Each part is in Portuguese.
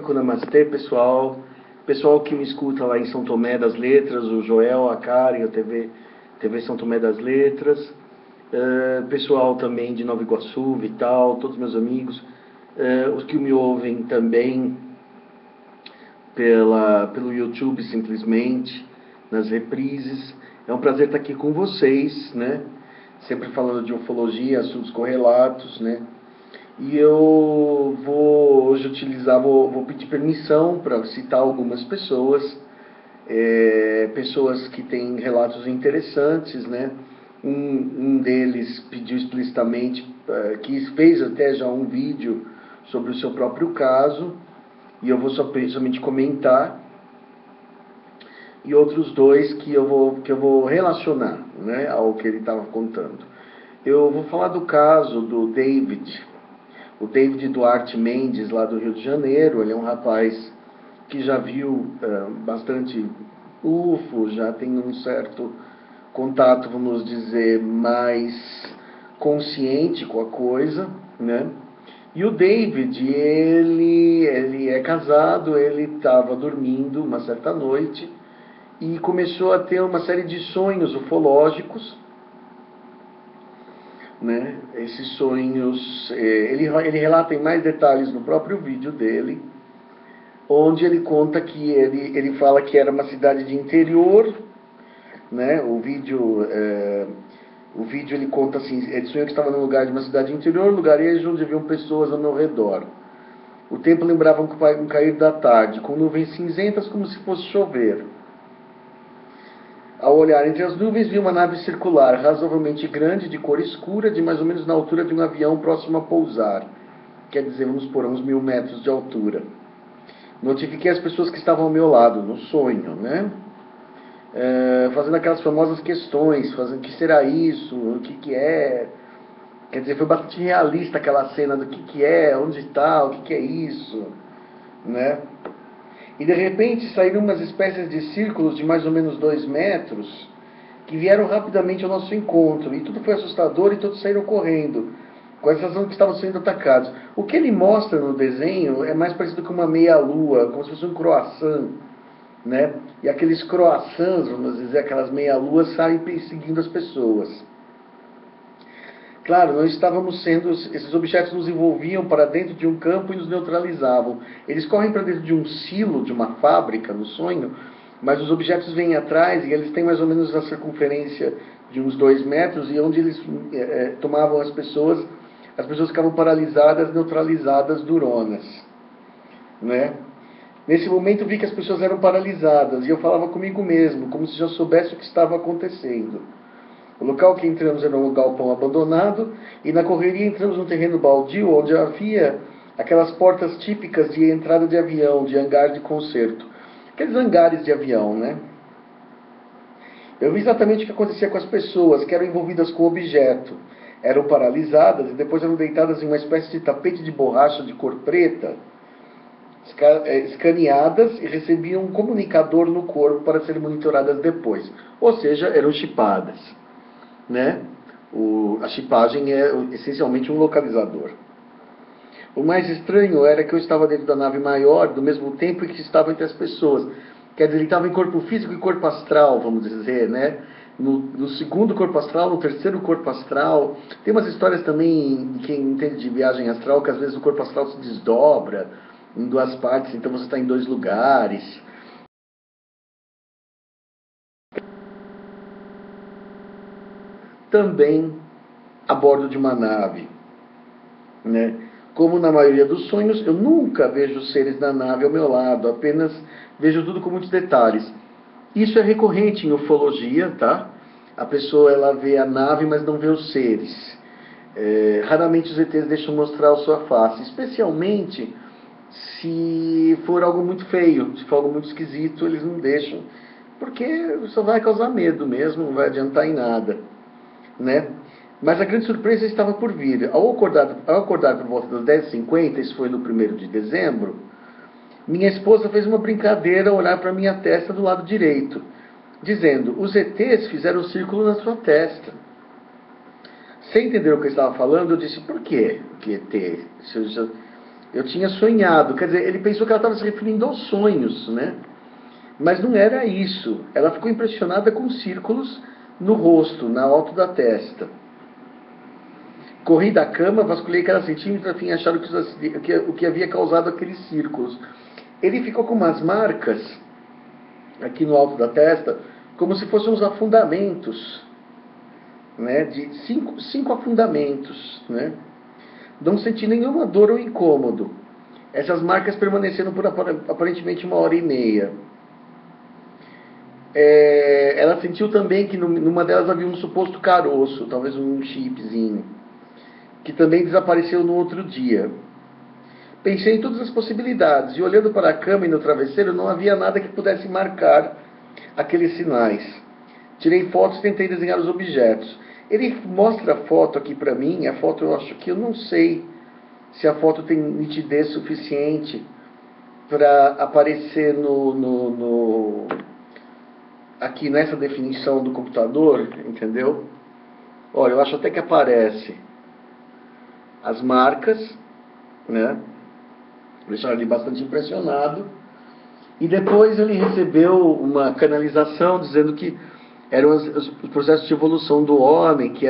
Namastê, pessoal. Pessoal que me escuta lá em São Tomé das Letras, o Joel, a Karen, a TV São Tomé das Letras. Pessoal também de Nova Iguaçu, Vital, todos meus amigos. Os que me ouvem também pelo YouTube, simplesmente, nas reprises. É um prazer estar aqui com vocês, né? Sempre falando de ufologia, assuntos correlatos, né? E eu vou hoje vou pedir permissão para citar algumas pessoas, pessoas que têm relatos interessantes, né? Um deles pediu explicitamente, que fez até já um vídeo sobre o seu próprio caso, e eu vou somente comentar, e outros dois que eu vou relacionar, né, ao que ele estava contando. Eu vou falar do caso do David. O David Duarte Mendes, lá do Rio de Janeiro. Ele é um rapaz que já viu bastante UFO, já tem um certo contato, vamos dizer, mais consciente com a coisa, né? E o David, ele é casado, ele estava dormindo uma certa noite e começou a ter uma série de sonhos ufológicos, né? Esses sonhos, ele relata em mais detalhes no próprio vídeo dele, onde ele conta que ele fala que era uma cidade de interior, né? O vídeo ele conta assim, ele sonhou que estava num lugar de uma cidade de interior, lugarejo onde haviam pessoas ao meu redor. O tempo lembrava um cair da tarde, com nuvens cinzentas como se fosse chover. Ao olhar entre as nuvens, vi uma nave circular, razoavelmente grande, de cor escura, de mais ou menos na altura de um avião próximo a pousar. Quer dizer, vamos por uns 1000 metros de altura. Notifiquei as pessoas que estavam ao meu lado, no sonho, né? Fazendo aquelas famosas questões, fazendo o que será isso, o que é. Quer dizer, foi bastante realista aquela cena do que é, onde está, o que é isso, né? E de repente saíram umas espécies de círculos de mais ou menos 2 metros que vieram rapidamente ao nosso encontro. E tudo foi assustador e todos saíram correndo, com a sensação de que estavam sendo atacados. O que ele mostra no desenho é mais parecido com uma meia-lua, como se fosse um croissant, né? E aqueles croissants, vamos dizer, aquelas meia-luas saem perseguindo as pessoas. Claro, nós estávamos sendo, esses objetos nos envolviam para dentro de um campo e nos neutralizavam. Eles correm para dentro de um silo, de uma fábrica, no sonho, mas os objetos vêm atrás e eles têm mais ou menos a circunferência de uns 2 metros, e onde eles tomavam as pessoas ficavam paralisadas, neutralizadas, duronas, né? Nesse momento vi que as pessoas eram paralisadas, e eu falava comigo mesmo, como se já soubesse o que estava acontecendo. O local que entramos era um galpão abandonado, e na correria entramos num terreno baldio, onde havia aquelas portas típicas de entrada de avião, de hangar de concerto. Aqueles hangares de avião, né? Eu vi exatamente o que acontecia com as pessoas, que eram envolvidas com o objeto. Eram paralisadas e depois eram deitadas em uma espécie de tapete de borracha de cor preta, escaneadas, e recebiam um comunicador no corpo para serem monitoradas depois. Ou seja, eram chipadas, né? A chipagem é essencialmente um localizador. O mais estranho era que eu estava dentro da nave maior, do mesmo tempo que estava entre as pessoas. Quer dizer, ele estava em corpo físico e corpo astral, vamos dizer, né? No segundo corpo astral, no terceiro corpo astral. Tem umas histórias também de quem entende de viagem astral, que às vezes o corpo astral se desdobra em 2 partes, então você está em 2 lugares. Também a bordo de uma nave, né? Como na maioria dos sonhos, eu nunca vejo seres da nave ao meu lado, apenas vejo tudo com muitos detalhes. Isso é recorrente em ufologia, tá? A pessoa, ela vê a nave, mas não vê os seres. Raramente os ETs deixam mostrar a sua face, especialmente se for algo muito feio, se for algo muito esquisito, eles não deixam, porque só vai causar medo mesmo, não vai adiantar em nada, né? Mas a grande surpresa estava por vir. Ao acordar por volta das 10h50, isso foi no 1º de dezembro, minha esposa fez uma brincadeira ao olhar para minha testa do lado direito, dizendo: os ETs fizeram um círculo na sua testa. Sem entender o que eu estava falando, eu disse: por quê? Que ET? eu tinha sonhado. Quer dizer, ele pensou que ela estava se referindo aos sonhos, né? Mas não era isso. Ela ficou impressionada com círculos no rosto, na alta da testa. Corri da cama, vasculhei cada centímetro a fim de achar o que havia causado aqueles círculos. Ele ficou com umas marcas aqui no alto da testa, como se fossem uns afundamentos, né? De cinco afundamentos, né? Não senti nenhuma dor ou incômodo. Essas marcas permaneceram por aparentemente 1h30. Ela sentiu também que numa delas havia um suposto caroço, talvez um chipzinho, que também desapareceu no outro dia. Pensei em todas as possibilidades, e olhando para a cama e no travesseiro, não havia nada que pudesse marcar aqueles sinais. Tirei fotos e tentei desenhar os objetos. Ele mostra a foto aqui para mim, a foto eu acho que eu não sei se a foto tem nitidez suficiente para aparecer aqui nessa definição do computador, entendeu? Olha, eu acho até que aparece as marcas, né? Deixaram ele bastante impressionado. E depois ele recebeu uma canalização dizendo que eram os processos de evolução do homem, que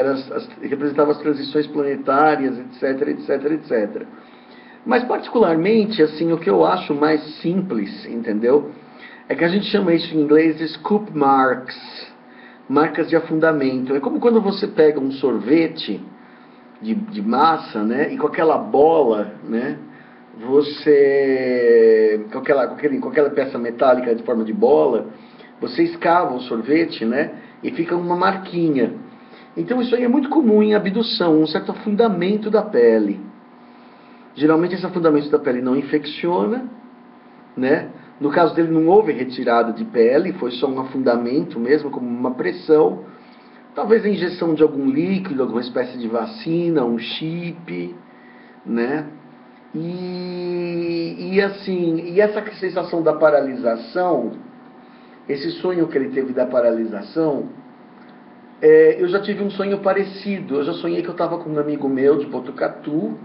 representavam as transições planetárias, etc, etc, etc. Mas particularmente, assim, o que eu acho mais simples, entendeu? É que a gente chama isso em inglês de scoop marks, marcas de afundamento. É como quando você pega um sorvete de massa, né, e com aquela bola, né, com aquela peça metálica de forma de bola, você escava o sorvete, né, e fica uma marquinha. Então isso aí é muito comum em abdução, um certo afundamento da pele. Geralmente esse afundamento da pele não infecciona, né? No caso dele não houve retirada de pele, foi só um afundamento mesmo, como uma pressão. Talvez a injeção de algum líquido, alguma espécie de vacina, um chip, né? E essa sensação da paralisação, esse sonho que ele teve da paralisação, eu já tive um sonho parecido. Eu já sonhei que eu estava com um amigo meu de Botucatu,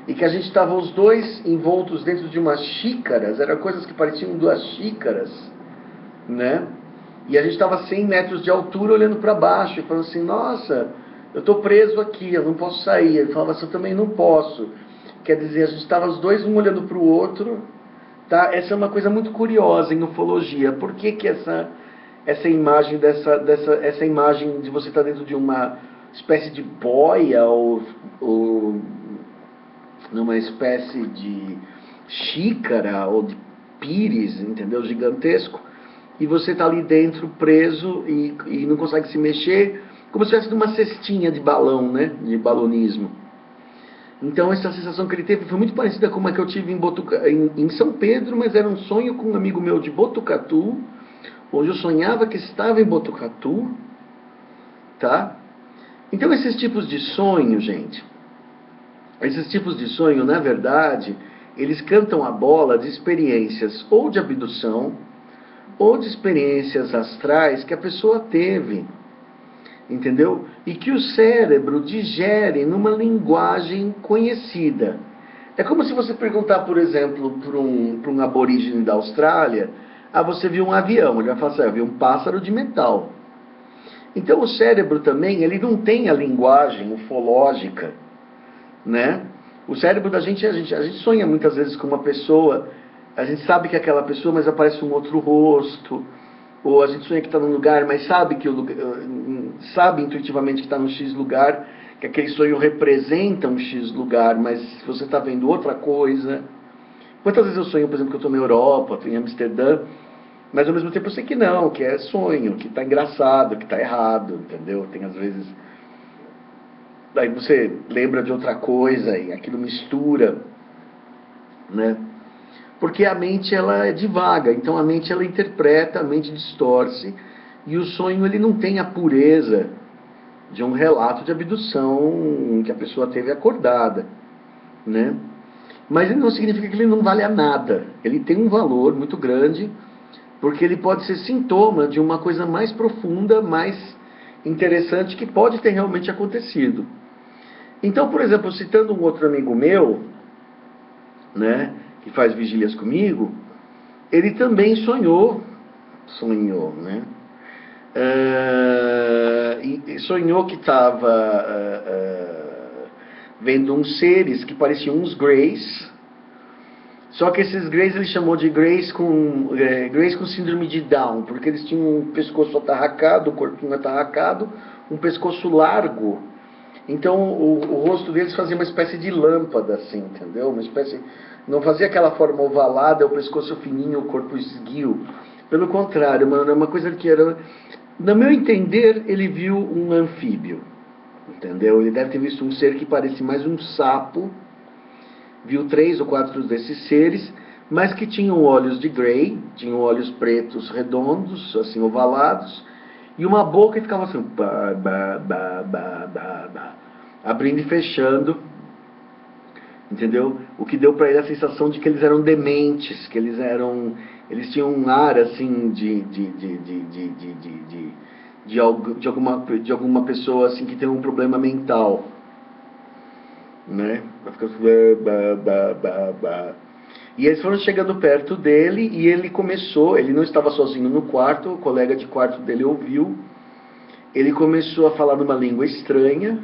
e que a gente estava os dois envoltos dentro de umas xícaras, eram coisas que pareciam 2 xícaras, né? E a gente estava a 100 metros de altura olhando para baixo e falando assim, nossa, eu estou preso aqui, eu não posso sair. Ele falava assim, eu também não posso. Quer dizer, a gente estava os dois um olhando para o outro, tá? Essa é uma coisa muito curiosa em ufologia. Por que que essa imagem essa imagem de você estar dentro de uma espécie de boia ou numa espécie de xícara ou de pires, entendeu? Gigantesco, e você está ali dentro preso e não consegue se mexer, como se estivesse numa cestinha de balão, né? De balonismo. Então essa sensação que ele teve foi muito parecida com uma que eu tive em São Pedro, mas era um sonho com um amigo meu de Botucatu, onde eu sonhava que estava em Botucatu, tá? Então esses tipos de sonho, gente, esses tipos de sonho, na verdade, eles cantam a bola de experiências ou de abdução, ou de experiências astrais que a pessoa teve, entendeu? E que o cérebro digere numa linguagem conhecida. É como se você perguntar, por exemplo, para um aborígene da Austrália, você viu um avião, ele vai falar assim, eu vi um pássaro de metal. Então o cérebro também, ele não tem a linguagem ufológica, né? O cérebro da gente, a gente sonha muitas vezes com uma pessoa, a gente sabe que é aquela pessoa, mas aparece um outro rosto, ou a gente sonha que está num lugar, mas sabe sabe intuitivamente que está num X lugar, que aquele sonho representa um X lugar, mas você está vendo outra coisa. Quantas vezes eu sonho, por exemplo, que eu estou na Europa, estou em Amsterdã, mas ao mesmo tempo eu sei que não, que é sonho, que está engraçado, que está errado, entendeu? Tem às vezes... Daí você lembra de outra coisa e aquilo mistura, né? Porque a mente, ela é divaga, então a mente, ela interpreta, a mente distorce, e o sonho, ele não tem a pureza de um relato de abdução que a pessoa teve acordada, né? Mas ele não significa que ele não vale a nada. Ele tem um valor muito grande, porque ele pode ser sintoma de uma coisa mais profunda, mais interessante, que pode ter realmente acontecido. Então, por exemplo, citando um outro amigo meu, né, que faz vigílias comigo, ele também sonhou, né, e sonhou que estava vendo uns seres que pareciam uns Greys, só que esses Greys ele chamou de Greys com síndrome de Down, porque eles tinham um pescoço atarracado, o corpinho atarracado, um pescoço largo. Então o rosto deles fazia uma espécie de lâmpada, assim, entendeu? Uma espécie, não fazia aquela forma ovalada, o pescoço fininho, o corpo esguio. Pelo contrário, mano, é uma coisa que era... No meu entender, ele viu um anfíbio, entendeu? Ele deve ter visto um ser que parecia mais um sapo, viu 3 ou 4 desses seres, mas que tinham olhos de Grey, tinham olhos pretos redondos, assim, ovalados, e uma boca que ficava assim, bah, bah, bah, bah, bah, bah, abrindo e fechando, entendeu? O que deu para ele a sensação de que eles eram dementes, que eles tinham um ar assim de alguma pessoa assim que tem um problema mental, né? E eles foram chegando perto dele e ele não estava sozinho no quarto, o colega de quarto dele ouviu, ele começou a falar numa língua estranha,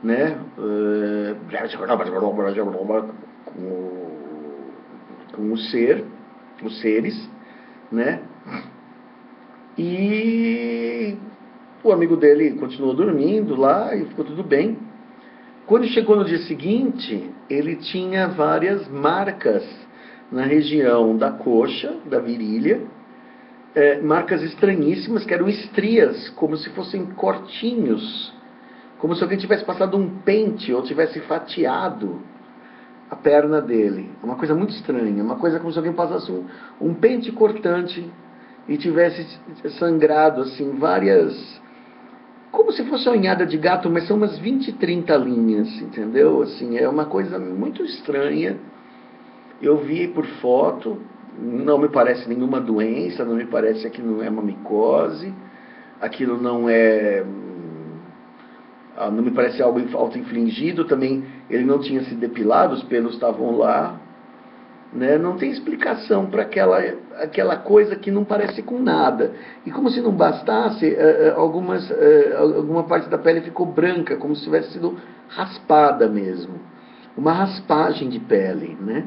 né? Com os seres, né? E o amigo dele continuou dormindo lá e ficou tudo bem. Quando chegou no dia seguinte, ele tinha várias marcas na região da coxa, da virilha, marcas estranhíssimas, que eram estrias, como se fossem cortinhos, como se alguém tivesse passado um pente ou tivesse fatiado a perna dele. Uma coisa muito estranha, uma coisa como se alguém passasse um pente cortante e tivesse sangrado assim várias... Como se fosse uma unhada de gato, mas são umas 20, 30 linhas, entendeu? Assim, é uma coisa muito estranha. Eu vi por foto, não me parece nenhuma doença, não me parece que não é uma micose, aquilo não é... Não me parece algo auto-infligido, também ele não tinha se depilado, os pelos estavam lá, né? Não tem explicação para aquela coisa que não parece com nada. E como se não bastasse, alguma parte da pele ficou branca, como se tivesse sido raspada mesmo. Uma raspagem de pele, né?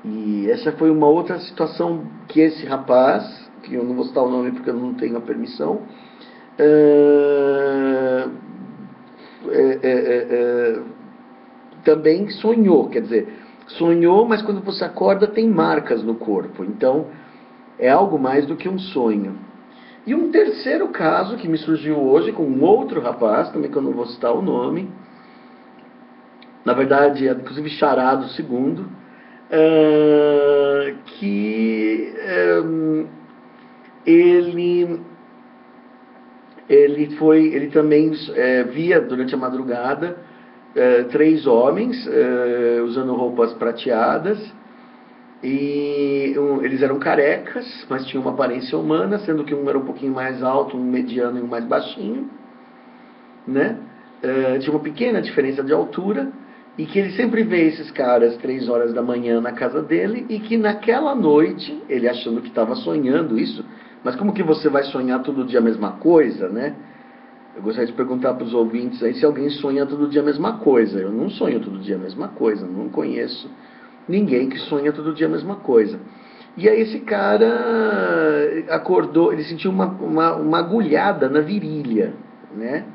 E essa foi uma outra situação que esse rapaz, que eu não vou citar o nome porque eu não tenho a permissão, também sonhou, quer dizer, sonhou, mas quando você acorda tem marcas no corpo, então é algo mais do que um sonho. E um terceiro caso que me surgiu hoje com um outro rapaz, também que eu não vou citar o nome, na verdade é inclusive Charado segundo, que ele também via durante a madrugada 3 homens usando roupas prateadas e eles eram carecas, mas tinham uma aparência humana, sendo que um era um pouquinho mais alto, um mediano e um mais baixinho, né? Tinha uma pequena diferença de altura e que ele sempre vê esses caras 3 horas da manhã na casa dele e que naquela noite, ele achando que estava sonhando isso, mas como que você vai sonhar todo dia a mesma coisa, né? Eu gostaria de perguntar para os ouvintes aí se alguém sonha todo dia a mesma coisa. Eu não sonho todo dia a mesma coisa, não conheço ninguém que sonha todo dia a mesma coisa. E aí esse cara acordou, ele sentiu uma agulhada na virilha, né?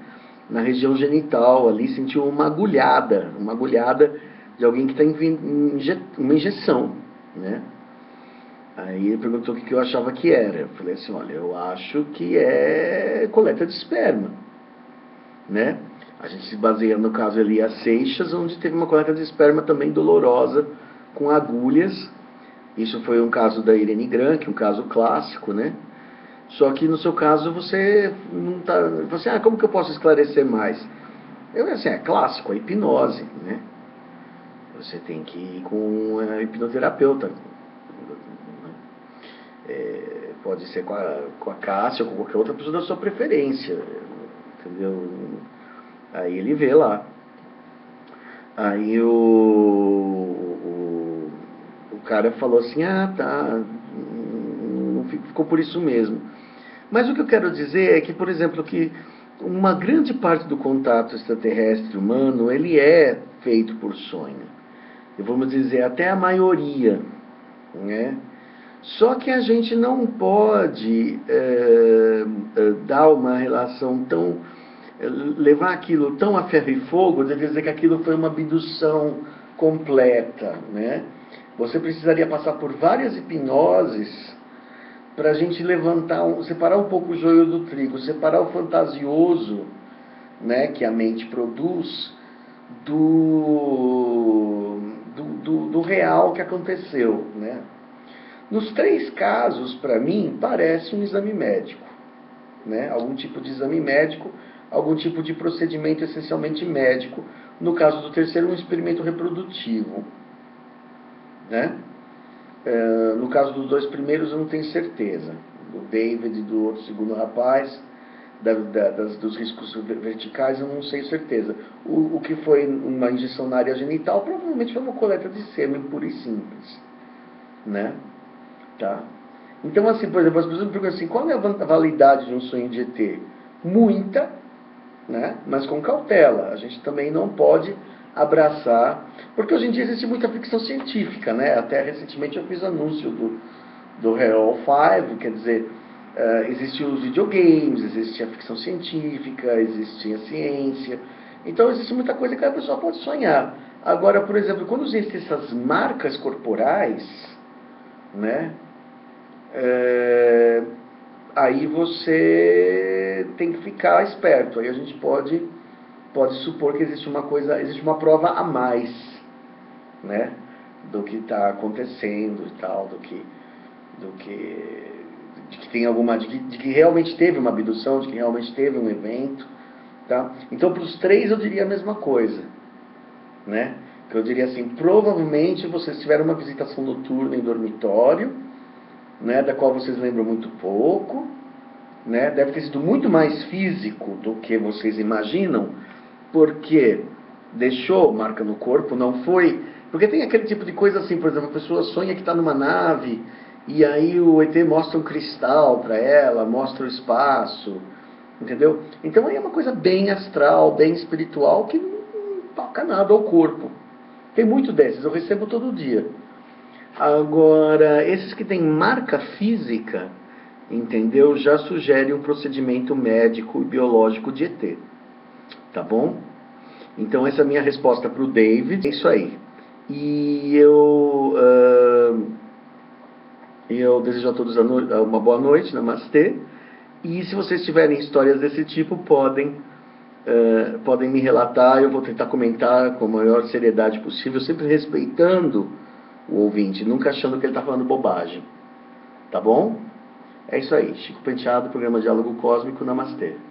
Na região genital ali, sentiu uma agulhada de alguém que está uma injeção, né? Aí ele perguntou o que eu achava que era. Eu falei assim, olha, eu acho que é coleta de esperma, né? A gente se baseia no caso Elias Seixas, onde teve uma coleta de esperma também dolorosa, com agulhas. Isso foi um caso da Irene Grant, um caso clássico, né? Só que no seu caso você não está... Você, como que eu posso esclarecer mais? Eu assim, é clássico, a hipnose, né? Você tem que ir com a hipnoterapeuta. Pode ser com a Cássia ou com qualquer outra pessoa da sua preferência, entendeu? Aí ele vê lá. Aí cara falou assim, tá, ficou por isso mesmo. Mas o que eu quero dizer é que, por exemplo, que uma grande parte do contato extraterrestre humano, ele é feito por sonho. E vamos dizer, até a maioria, né? Só que a gente não pode dar uma relação tão... levar aquilo tão a ferro e fogo, de dizer que aquilo foi uma abdução completa, né? Você precisaria passar por várias hipnoses para a gente levantar, separar um pouco o joio do trigo, separar o fantasioso, né, que a mente produz, do real que aconteceu, né? Nos 3 casos, para mim, parece um exame médico, né? Algum tipo de exame médico, algum tipo de procedimento essencialmente médico. No caso do terceiro, um experimento reprodutivo, né? No caso dos 2 primeiros, eu não tenho certeza. Do David e do outro segundo rapaz, dos riscos verticais, eu não sei certeza. O que foi uma injeção na área genital, provavelmente foi uma coleta de sêmen pura e simples, né? Tá? Então, assim, por exemplo, as pessoas me perguntam assim, qual é a validade de um sonho de ET? Muita, né? Mas com cautela. A gente também não pode abraçar, porque hoje em dia existe muita ficção científica, né? Até recentemente eu fiz anúncio do Hero 5, quer dizer, existem os videogames, existe a ficção científica, existe a ciência. Então existe muita coisa que a pessoa pode sonhar. Agora, por exemplo, quando existem essas marcas corporais, né? Aí você tem que ficar esperto. Aí a gente pode supor que existe uma prova a mais, né, do que está acontecendo e tal, de que tem de que realmente teve uma abdução, de que realmente teve um evento, tá? Então, para os 3 eu diria a mesma coisa, né? Que eu diria assim, provavelmente vocês tiveram uma visitação noturna em dormitório, né, da qual vocês lembram muito pouco, né? Deve ter sido muito mais físico do que vocês imaginam, porque deixou marca no corpo, não foi... Porque tem aquele tipo de coisa assim, por exemplo, a pessoa sonha que está numa nave, e aí o ET mostra um cristal para ela, mostra o espaço, entendeu? Então aí é uma coisa bem astral, bem espiritual, que não toca nada ao corpo. Tem muito desses, eu recebo todo dia. Agora, esses que têm marca física, entendeu? Já sugere um procedimento médico e biológico de ET. Tá bom? Então essa é a minha resposta para o David. É isso aí. E eu desejo a todos uma boa noite, namastê. E se vocês tiverem histórias desse tipo, podem me relatar. Eu vou tentar comentar com a maior seriedade possível, sempre respeitando o ouvinte, nunca achando que ele está falando bobagem. Tá bom? É isso aí. Chico Penteado, programa Diálogo Cósmico. Namastê.